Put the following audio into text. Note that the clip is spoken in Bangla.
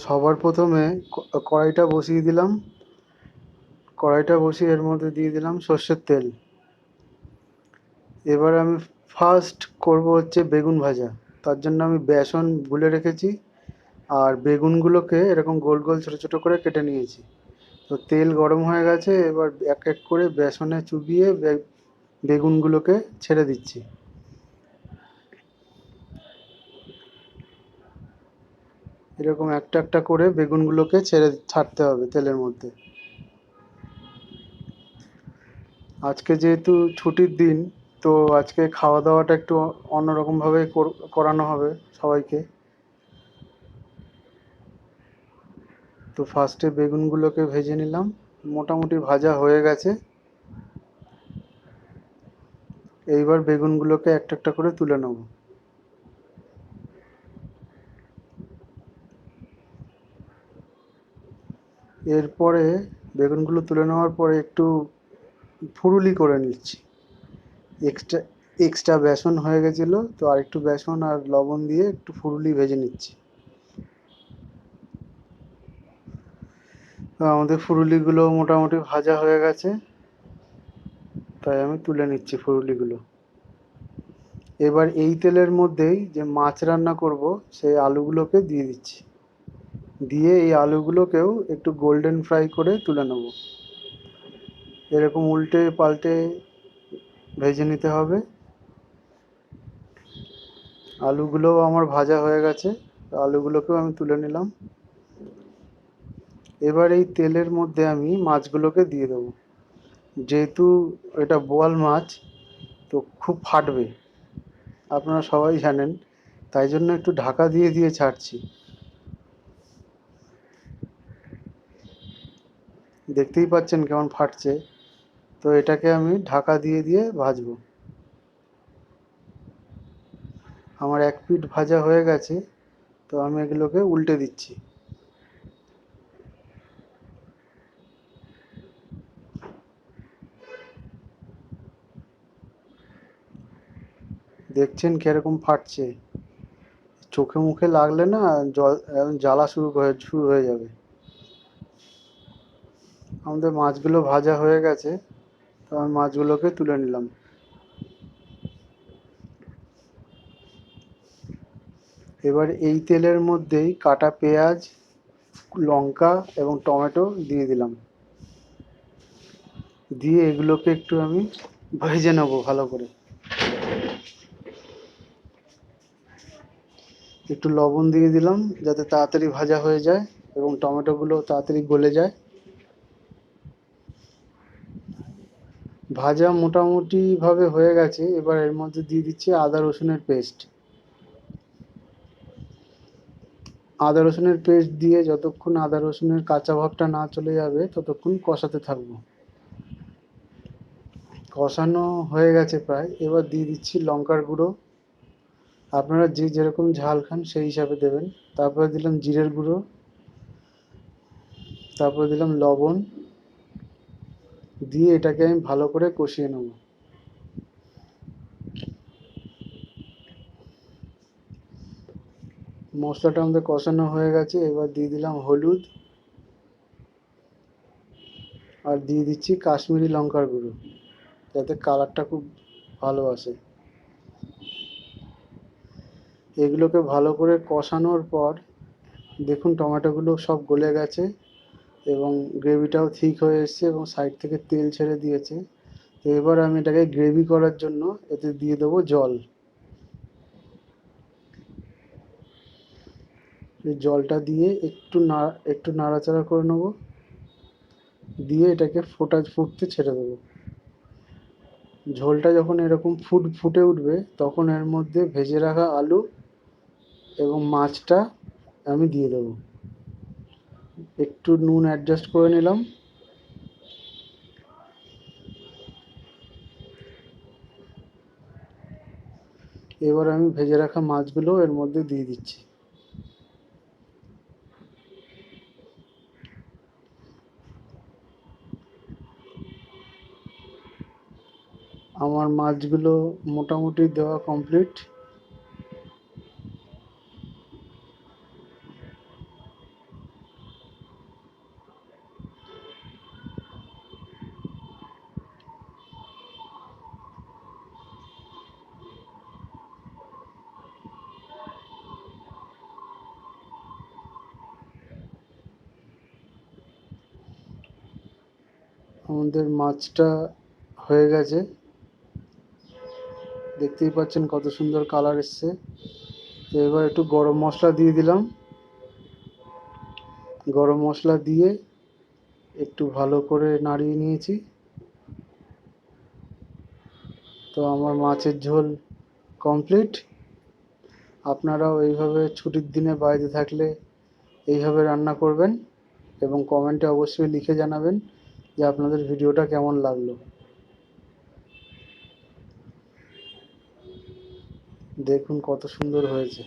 সবার প্রথমে কড়াইটা বসিয়ে দিলাম। কড়াইটা বসিয়ে এর মধ্যে দিয়ে দিলাম সর্ষের তেল। এবার আমি ফার্স্ট করব হচ্ছে বেগুন ভাজা। তার জন্য আমি বেসন গুলে রেখেছি আর বেগুনগুলোকে এরকম গোল গোল ছোটো ছোটো করে কেটে নিয়েছি। তো তেল গরম হয়ে গেছে, এবার এক এক করে বেসনে চুবিয়ে বেগুনগুলোকে ছেড়ে দিচ্ছি। এরকম একটা একটা করে বেগুনগুলোকে ছাড়তে হবে তেলের মধ্যে। আজকে যেহেতু ছুটির দিন, তো আজকে খাওয়া দাওয়াটা একটু অন্যরকমভাবে করানো হবে সবাইকে। তো ফার্স্টে বেগুনগুলোকে ভেজে নিলাম, মোটামুটি ভাজা হয়ে গেছে। এইবার বেগুনগুলোকে একটা একটা করে তুলে নেব। এরপরে বেগুনগুলো তুলে নেওয়ার পরে একটু ফুরুলি করে নিচ্ছি। এক্সট্রা এক্সট্রা বেসন হয়ে গেছিলো, তো আর একটু বেসন আর লবণ দিয়ে একটু ফুরুলি ভেজে নিচ্ছি। তো আমাদের ফুরুলিগুলো মোটামুটি ভাজা হয়ে গেছে, তাই আমি তুলে নিচ্ছি ফুরুলিগুলো। এবার এই তেলের মধ্যেই যে মাছ রান্না করব সেই আলুগুলোকে দিয়ে দিচ্ছি। দিয়ে এই আলুগুলোকেও একটু গোল্ডেন ফ্রাই করে তুলে নেব। এরকম উল্টে পাল্টে ভেজে নিতে হবে। আলুগুলোও আমার ভাজা হয়ে গেছে, আলুগুলোকেও আমি তুলে নিলাম। এবার এই তেলের মধ্যে আমি মাছগুলোকে দিয়ে দেবো। যেহেতু এটা বোয়াল মাছ, তো খুব ফাটবে, আপনারা সবাই জানেন, তাই জন্য একটু ঢাকা দিয়ে দিয়ে ছাড়ছি। দেখতেই পাচ্ছেন কেমন ফাটছে। তো এটাকে আমি ঢাকা দিয়ে দিয়ে ভাজবো। আমার এক পিঠ ভাজা হয়ে গেছে, তো আমি এগুলোকে উল্টে দিচ্ছি। দেখছেন কিরকম ফাটছে। চোখে মুখে লাগলে না জল জ্বালা শুরু হয়ে যাবে। আমাদের মাছগুলো ভাজা হয়ে গেছে, তো আমি মাছগুলোকে তুলে নিলাম। এবার এই তেলের মধ্যেই কাটা পেঁয়াজ, লঙ্কা এবং টমেটো দিয়ে দিলাম। দিয়ে এগুলোকে একটু আমি ভেজে নেবো ভালো করে। একটু লবণ দিয়ে দিলাম যাতে তাড়াতাড়ি ভাজা হয়ে যায় এবং টমেটোগুলো তাড়াতাড়ি গলে যায়। ভাজা মোটামুটি ভাবে হয়ে গেছে, এবার এর মধ্যে দিয়ে দিচ্ছি আদা রসুনের পেস্ট। আদা রসুনের পেস্ট দিয়ে যতক্ষণ আদা রসুনের কাঁচা ভাবটা না চলে যাবে ততক্ষণ কষাতে থাকবো। কষানো হয়ে গেছে প্রায়, এবার দিয়ে দিচ্ছি লঙ্কার গুঁড়ো। আপনারা যে যেরকম ঝাল খান সেই হিসাবে দেবেন। তারপরে দিলাম জিরের গুঁড়ো, তারপরে দিলাম লবণ। দিয়ে এটাকে আমি ভালো করে কষিয়ে নেব। মশলাটা আমাদের কষানো হয়ে গেছে, এবার দিয়ে দিলাম হলুদ আর দিয়ে দিচ্ছি কাশ্মীরি লঙ্কার গুঁড়ো, যাতে কালারটা খুব ভালো আসে। এগুলোকে ভালো করে কষানোর পর দেখুন টমেটোগুলো সব গলে গেছে এবং গ্রেভিটাও ঠিক হয়ে এসছে এবং সাইড থেকে তেল ছেড়ে দিয়েছে। তো এবার আমি এটাকে গ্রেভি করার জন্য এতে দিয়ে দেবো জল। এই জলটা দিয়ে একটু নাড়াচাড়া করে নেবো। দিয়ে এটাকে ফুটতে ছেড়ে দেবো। ঝোলটা যখন এরকম ফুটে উঠবে তখন এর মধ্যে ভেজে রাখা আলু এবং মাছটা আমি দিয়ে দেবো। একটু নুন অ্যাডজাস্ট করে নিলাম। এবার আমি ভেজে রাখা মাছগুলো এর মধ্যে দিয়ে দিচ্ছি। আমার মাছগুলো মোটামুটি দেওয়া কমপ্লিট। আমাদের মাছটা হয়ে গেছে, দেখতেই পাচ্ছেন কত সুন্দর কালার এসছে। তো এবার একটু গরম মশলা দিয়ে দিলাম, গরম মশলা দিয়ে একটু ভালো করে নাড়িয়ে নিয়েছি। তো আমার মাছের ঝোল কমপ্লিট। আপনারাও এইভাবে ছুটির দিনে বাড়িতে থাকলে এইভাবে রান্না করবেন এবং কমেন্টে অবশ্যই লিখে জানাবেন যে আপনাদের ভিডিওটা কেমন লাগলো। দেখুন কত সুন্দর হয়েছে।